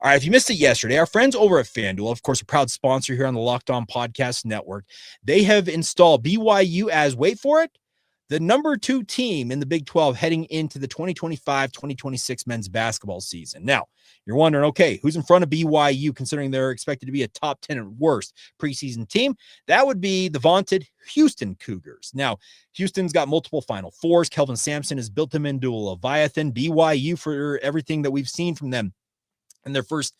All right, if you missed it yesterday, our friends over at FanDuel, of course, a proud sponsor here on the Locked On Podcast Network, they have installed BYU as, wait for it, the number 2 team in the Big 12 heading into the 2025-2026 men's basketball season. Now, you're wondering, okay, who's in front of BYU considering they're expected to be a top 10 at worst preseason team? That would be the vaunted Houston Cougars. Now, Houston's got multiple Final Fours. Kelvin Sampson has built them into a Leviathan. BYU, for everything that we've seen from them in their first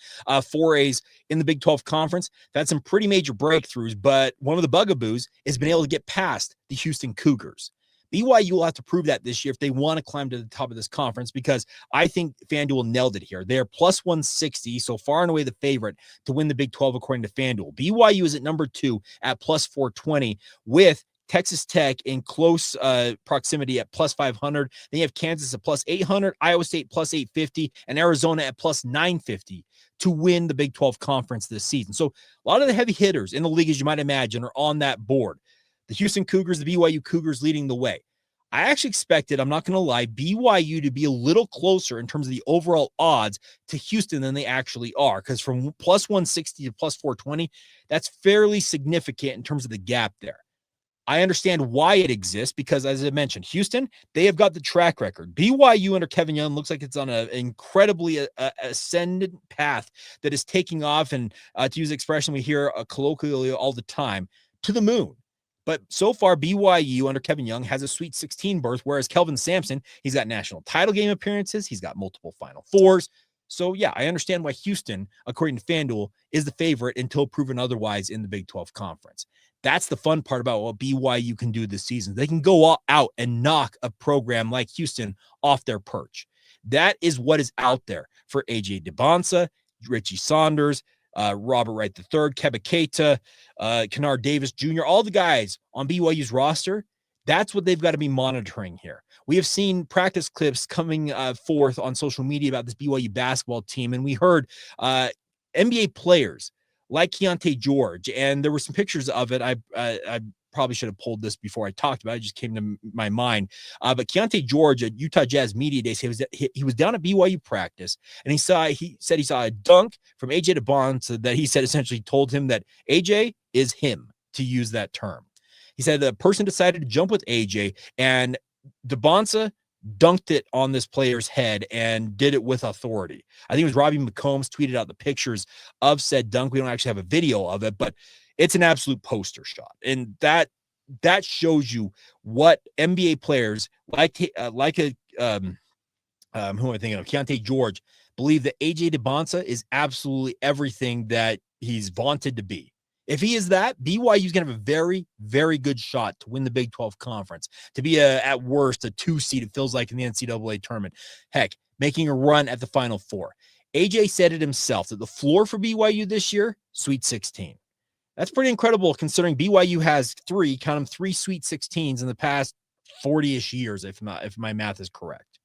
forays in the Big 12 Conference, that's some pretty major breakthroughs, but one of the bugaboos is being able to get past the Houston Cougars. BYU will have to prove that this year if they want to climb to the top of this conference, because I think FanDuel nailed it here. They're plus 160, so far and away the favorite to win the Big 12 according to FanDuel. BYU is at number 2 at plus 420 with Texas Tech in close proximity at plus 500. Then you have Kansas at plus 800, Iowa State plus 850, and Arizona at plus 950 to win the Big 12 Conference this season. So a lot of the heavy hitters in the league, as you might imagine, are on that board. The Houston Cougars, the BYU Cougars leading the way. I actually expected, I'm not going to lie, BYU to be a little closer in terms of the overall odds to Houston than they actually are, because from plus 160 to plus 420, that's fairly significant in terms of the gap there. I understand why it exists because, as I mentioned, Houston, they have got the track record. BYU under Kevin Young looks like it's on an incredibly ascendant path that is taking off, and to use the expression we hear colloquially all the time, to the moon. But so far, BYU under Kevin Young has a Sweet 16 berth, whereas Kelvin Sampson, he's got national title game appearances. He's got multiple Final Fours. So, yeah, I understand why Houston, according to FanDuel, is the favorite until proven otherwise in the Big 12 Conference. That's the fun part about what BYU can do this season. They can go out and knock a program like Houston off their perch. That is what is out there for AJ Dybantsa, Richie Saunders, Robert Wright III, Keba Keita, Kennard Davis Jr., all the guys on BYU's roster. That's what they've got to be monitoring here. We have seen practice clips coming forth on social media about this BYU basketball team, and we heard NBA players like Keontae George, and there were some pictures of it. I probably should have pulled this before I talked about it. It just came to my mind. But Keontae George at Utah Jazz Media Days, he was down at BYU practice, and he said he saw a dunk from AJ Dybantsa that he said essentially told him that AJ is him, to use that term. He said the person decided to jump with AJ, and Dybantsa dunked it on this player's head and did it with authority. I think it was Robbie McCombs tweeted out the pictures of said dunk. We don't actually have a video of it, but it's an absolute poster shot. And that shows you what NBA players who am I thinking of? Keontae George believe that AJ Dybantsa is absolutely everything that he's vaunted to be. If he is that, BYU is going to have a very, very good shot to win the Big 12 Conference, to be at worst a 2 seed, it feels like, in the NCAA tournament. Heck, making a run at the Final Four. AJ said it himself that the floor for BYU this year, Sweet 16. That's pretty incredible considering BYU has three Sweet 16s in the past 40-ish years, if my math is correct.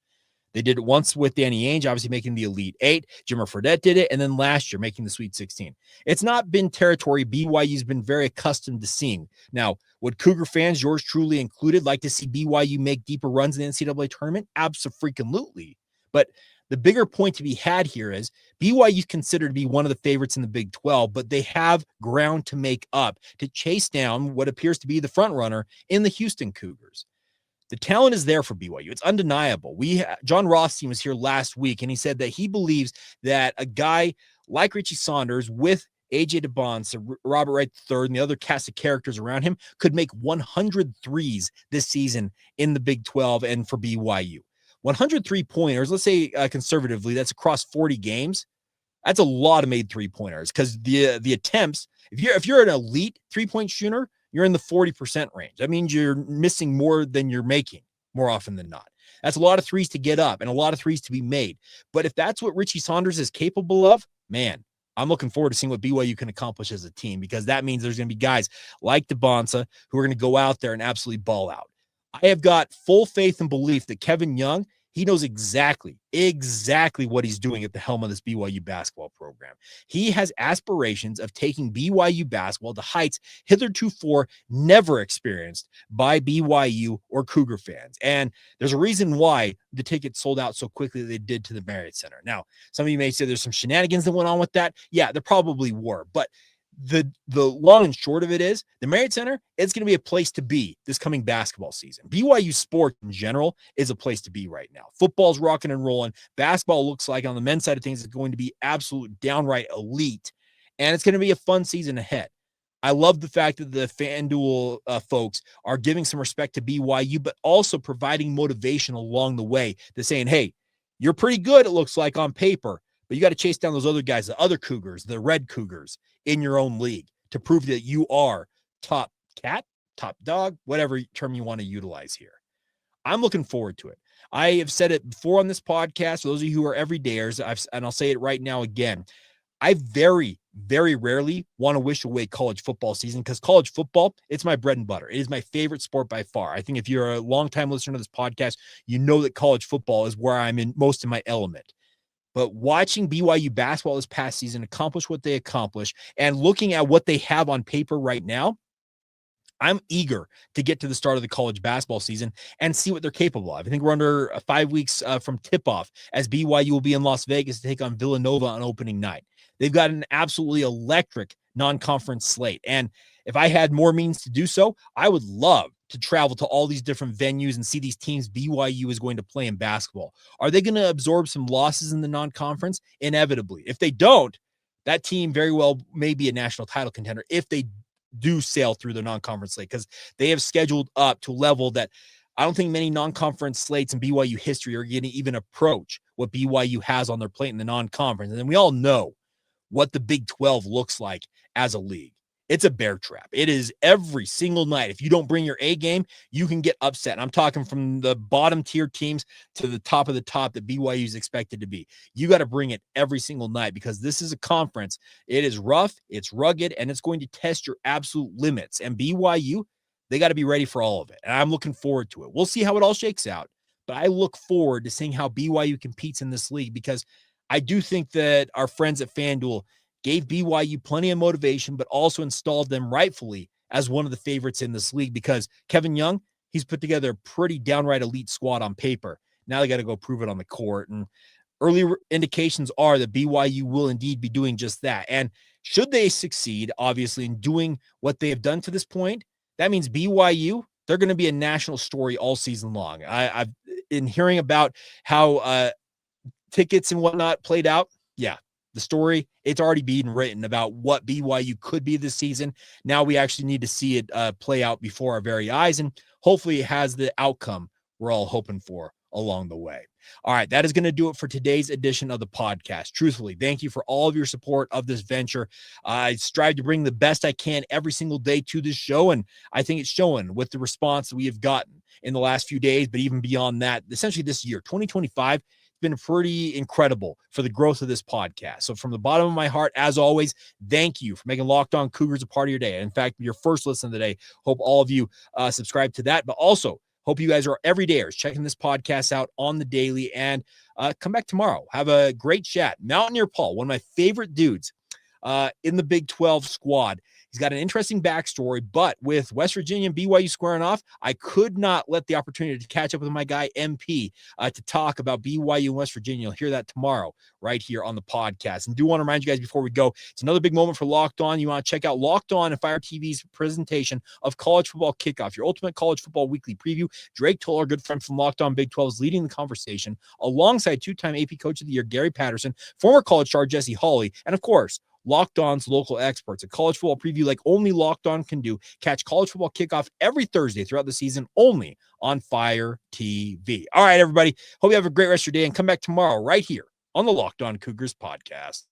They did it once with Danny Ainge, obviously making the Elite Eight. Jimmer Fredette did it, and then last year making the Sweet 16. It's not been territory BYU's been very accustomed to seeing. Now, would Cougar fans, yours truly included, like to see BYU make deeper runs in the NCAA tournament? Abso-freaking-lutely. But the bigger point to be had here is BYU is considered to be one of the favorites in the Big 12, but they have ground to make up to chase down what appears to be the front runner in the Houston Cougars. The talent is there for BYU. It's undeniable. John Rothstein was here last week, and he said that he believes that a guy like Richie Saunders with AJ Dybantsa, Robert Wright III, and the other cast of characters around him could make 100 threes this season in the Big 12 and for BYU. 100 three-pointers, let's say conservatively, that's across 40 games. That's a lot of made three-pointers because the attempts, if you're an elite three-point shooter, you're in the 40% range. That means you're missing more than you're making more often than not. That's a lot of threes to get up and a lot of threes to be made. But if that's what Richie Saunders is capable of, man, I'm looking forward to seeing what BYU can accomplish as a team, because that means there's going to be guys like Dybantsa who are going to go out there and absolutely ball out. I have got full faith and belief that Kevin Young, He knows exactly what he's doing at the helm of this BYU basketball program. He has aspirations of taking BYU basketball to heights hitherto never experienced by BYU or Cougar fans. And there's a reason why the tickets sold out so quickly they did to the Marriott Center. Now, some of you may say there's some shenanigans that went on with that. Yeah, there probably were, but the long and short of it is the Marriott Center, it's going to be a place to be this coming basketball season. BYU sports in general is a place to be right now. Football's rocking and rolling. Basketball looks like on the men's side of things is going to be absolute downright elite, and it's going to be a fun season ahead. I love the fact that the FanDuel folks are giving some respect to BYU, but also providing motivation along the way to saying, hey, you're pretty good, it looks like on paper, but you got to chase down those other guys, the other Cougars, the Red Cougars in your own league to prove that you are top cat, top dog, whatever term you want to utilize here. I'm looking forward to it. I have said it before on this podcast. For those of you who are everydayers, and I'll say it right now again, I very, very rarely want to wish away college football season because college football, it's my bread and butter. It is my favorite sport by far. I think if you're a longtime listener to this podcast, you know that college football is where I'm in most of my element. But watching BYU basketball this past season accomplish what they accomplished and looking at what they have on paper right now, I'm eager to get to the start of the college basketball season and see what they're capable of. I think we're under 5 weeks from tip-off as BYU will be in Las Vegas to take on Villanova on opening night. They've got an absolutely electric non-conference slate. And if I had more means to do so, I would love to travel to all these different venues and see these teams BYU is going to play in basketball. Are they going to absorb some losses in the non-conference? Inevitably. If they don't, that team very well may be a national title contender if they do sail through the non-conference slate, because they have scheduled up to a level that I don't think many non-conference slates in BYU history are going to even approach what BYU has on their plate in the non-conference. And then we all know what the Big 12 looks like as a league. It's a bear trap. It is every single night. If you don't bring your A game, you can get upset. And I'm talking from the bottom tier teams to the top of the top that BYU is expected to be. You got to bring it every single night because this is a conference. It is rough, it's rugged, and it's going to test your absolute limits. And BYU, they got to be ready for all of it. And I'm looking forward to it. We'll see how it all shakes out. But I look forward to seeing how BYU competes in this league because I do think that our friends at FanDuel gave BYU plenty of motivation, but also installed them rightfully as one of the favorites in this league because Kevin Young, he's put together a pretty downright elite squad on paper. Now they got to go prove it on the court. And early indications are that BYU will indeed be doing just that. And should they succeed, obviously, in doing what they have done to this point, that means BYU, they're going to be a national story all season long. I've been hearing about how tickets and whatnot played out. Yeah. The story, it's already been written about what BYU could be this season. Now we actually need to see it play out before our very eyes, and hopefully it has the outcome we're all hoping for along the way. All right, that is going to do it for today's edition of the podcast. Truthfully, thank you for all of your support of this venture. I strive to bring the best I can every single day to this show, and I think it's showing with the response that we have gotten in the last few days, but even beyond that, essentially this year, 2025, been pretty incredible for the growth of this podcast. So from the bottom of my heart, as always, thank you for making Locked On Cougars a part of your day. In fact, your first listen of the day. Hope all of you subscribe to that, but also hope you guys are everydayers checking this podcast out on the daily and come back tomorrow. Have a great chat. Mountaineer Paul, one of my favorite dudes in the Big 12 squad. He's got an interesting backstory, but with West Virginia and BYU squaring off, I could not let the opportunity to catch up with my guy MP to talk about BYU and West Virginia. You'll hear that tomorrow right here on the podcast. And do want to remind you guys before we go, it's another big moment for Locked On. You want to check out Locked On and Fire TV's presentation of College Football Kickoff, your ultimate college football weekly preview. Drake Toll, our good friend from Locked On Big 12, is leading the conversation alongside two-time AP Coach of the Year Gary Patterson, former college star Jesse Hawley, and of course, Locked On's local experts. A college football preview like only Locked On can do. Catch College Football Kickoff every Thursday throughout the season only on Fire TV. All right, everybody. Hope you have a great rest of your day and come back tomorrow right here on the Locked On Cougars podcast.